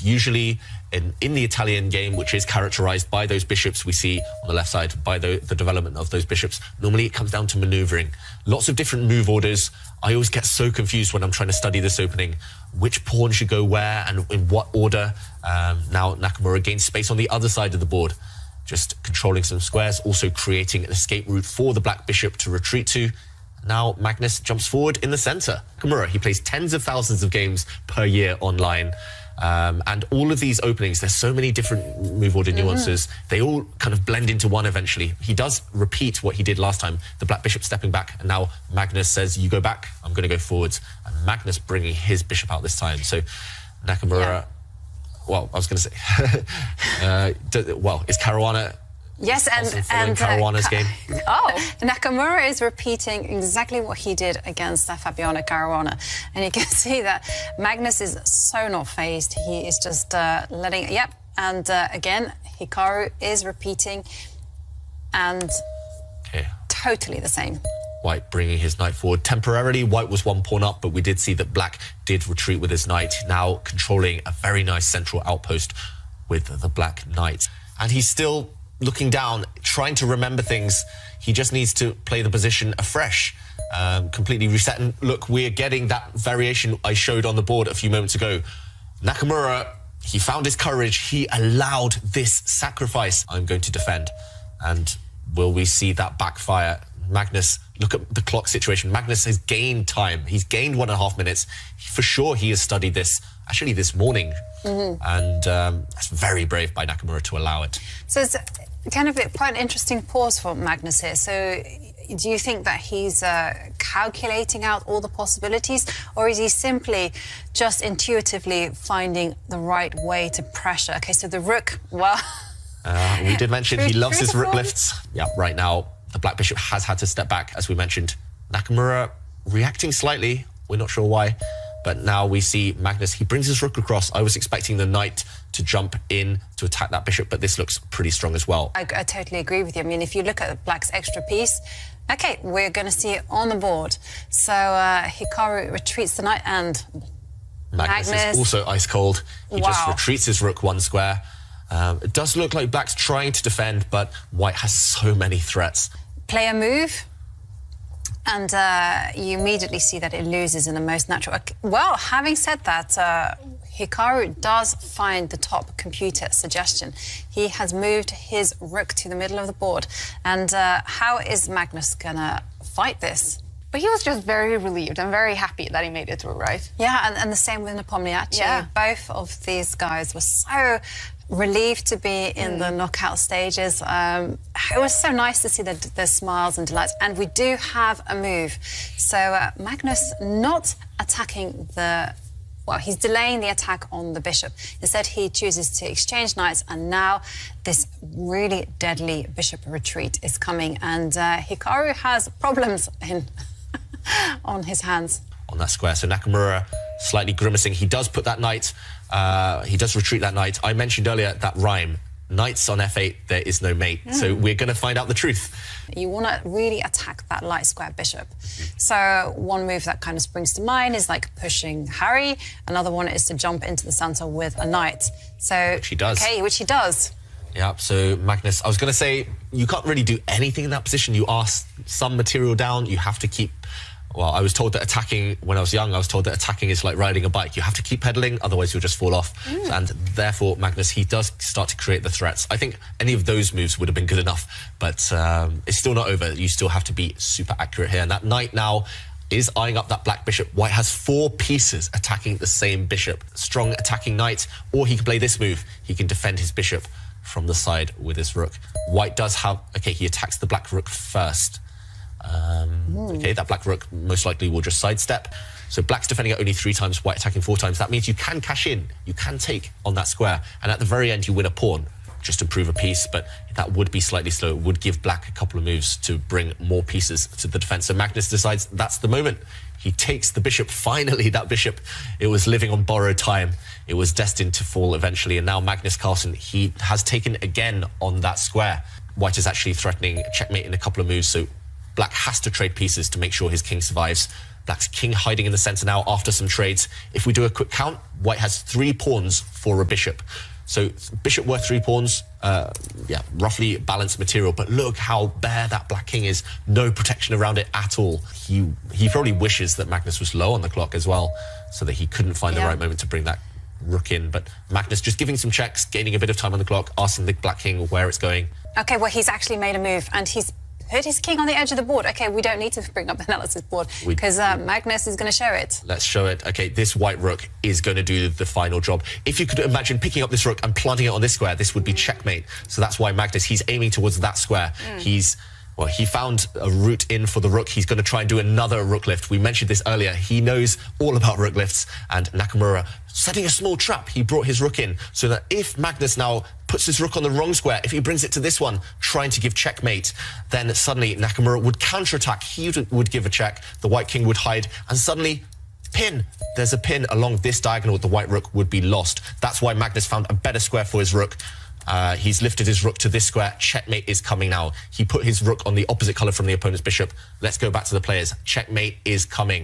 Usually in the Italian game, which is characterized by those bishops we see on the left side, by the development of those bishops, normally it comes down to maneuvering. Lots of different move orders. I always get so confused when I'm trying to study this opening, which pawn should go where and in what order. Now Nakamura gains space on the other side of the board, just controlling some squares, also creating an escape route for the black bishop to retreat to. Now Magnus jumps forward in the center. Nakamura, he plays tens of thousands of games per year online. And all of these openings, there's so many different move order nuances. They all kind of blend into one eventually. He does repeat what he did last time, the black bishop stepping back, and now Magnus says, you go back, I'm going to go forwards. And Magnus bringing his bishop out this time. So Nakamura, well, I was going to say, well, is Caruana... Yes, and Caruana's game. Oh, Nakamura is repeating exactly what he did against Fabiano Caruana, and you can see that Magnus is so not phased. He is just letting. Yep, and again, Hikaru is repeating, and totally the same. White bringing his knight forward temporarily. White was one pawn up, but we did see that black did retreat with his knight, now controlling a very nice central outpost with the black knight, and he's still looking down, trying to remember things. He just needs to play the position afresh, completely reset. And look, we're getting that variation I showed on the board a few moments ago. Nakamura, he found his courage. He allowed this sacrifice. I'm going to defend. And will we see that backfire? Magnus, look at the clock situation. Magnus has gained time. He's gained 1.5 minutes. For sure, he has studied this, actually this morning. And that's very brave by Nakamura to allow it. So it's kind of quite an interesting pause for Magnus here. So do you think that he's calculating out all the possibilities, or is he simply just intuitively finding the right way to pressure? Okay, so the rook, well... we did mention he loves his rook lifts. Yeah, right now, the black bishop has had to step back, as we mentioned. Nakamura reacting slightly, we're not sure why. But now we see Magnus, he brings his rook across. I was expecting the knight to jump in to attack that bishop, but this looks pretty strong as well. I totally agree with you. I mean, if you look at black's extra piece, okay, we're going to see it on the board. So Hikaru retreats the knight, and Magnus is also ice cold. He just retreats his rook one square. It does look like black's trying to defend, but white has so many threats. Play a move. And you immediately see that it loses in the most natural... Well, having said that, Hikaru does find the top computer suggestion. He has moved his rook to the middle of the board. And how is Magnus going to fight this? But he was just very relieved and very happy that he made it through, right? Yeah, and the same with Nepomniachtchi. Yeah. Both of these guys were so relieved to be in the knockout stages. It was so nice to see their smiles and delights. And we do have a move. So Magnus not attacking the... Well, he's delaying the attack on the bishop. Instead, he chooses to exchange knights, and now this really deadly bishop retreat is coming. And Hikaru has problems on his hands. On that square. So Nakamura slightly grimacing. He does put that knight... he does retreat that knight. I mentioned earlier that rhyme. Knights on f8, there is no mate. So we're going to find out the truth. You want to really attack that light square bishop. So one move that kind of springs to mind is like pushing Harry. Another one is to jump into the center with a knight. So which he does. Okay, which he does. Yeah, so Magnus, I was going to say, you can't really do anything in that position. You ask some material down, you have to keep... Well, I was told that attacking, when I was young, I was told that attacking is like riding a bike. You have to keep pedaling, otherwise you'll just fall off. And therefore, Magnus, he does start to create the threats. I think any of those moves would have been good enough, but it's still not over. You still have to be super accurate here. And that knight now is eyeing up that black bishop. White has 4 pieces attacking the same bishop. Strong attacking knight, or he can play this move. He can defend his bishop from the side with his rook. White does have... Okay, he attacks the black rook first. Okay, that black rook most likely will just sidestep. So black's defending it only 3 times, white attacking 4 times. That means you can cash in, you can take on that square, and at the very end you win a pawn, just to improve a piece, but that would be slightly slow. It would give black a couple of moves to bring more pieces to the defense. So Magnus decides that's the moment. He takes the bishop. Finally, that bishop, it was living on borrowed time. It was destined to fall eventually, and now Magnus Carlsen, he has taken again on that square. White is actually threatening checkmate in a couple of moves, so Black has to trade pieces to make sure his king survives. Black's king hiding in the center now after some trades. If we do a quick count, White has 3 pawns for a bishop. So bishop worth 3 pawns, yeah, roughly balanced material. But look how bare that Black king is. No protection around it at all. He probably wishes that Magnus was low on the clock as well, so that he couldn't find the right moment to bring that rook in. But Magnus just giving some checks, gaining a bit of time on the clock, asking the Black king where it's going. Okay, well, he's actually made a move, and he's put his king on the edge of the board. Okay, we don't need to bring up the analysis board because Magnus is going to show it. Let's show it. Okay, this white rook is going to do the final job. If you could imagine picking up this rook and planting it on this square, this would be checkmate. So that's why Magnus, he's aiming towards that square. Well, he found a route in for the rook. He's going to try and do another rook lift. We mentioned this earlier. He knows all about rook lifts, and Nakamura setting a small trap. He brought his rook in so that if Magnus now puts his rook on the wrong square, if he brings it to this one, trying to give checkmate, then suddenly Nakamura would counterattack. He would give a check. The white king would hide, and suddenly pin. There's a pin along this diagonal. The white rook would be lost. That's why Magnus found a better square for his rook. He's lifted his rook to this square. Checkmate is coming now. He put his rook on the opposite color from the opponent's bishop. Let's go back to the players. Checkmate is coming.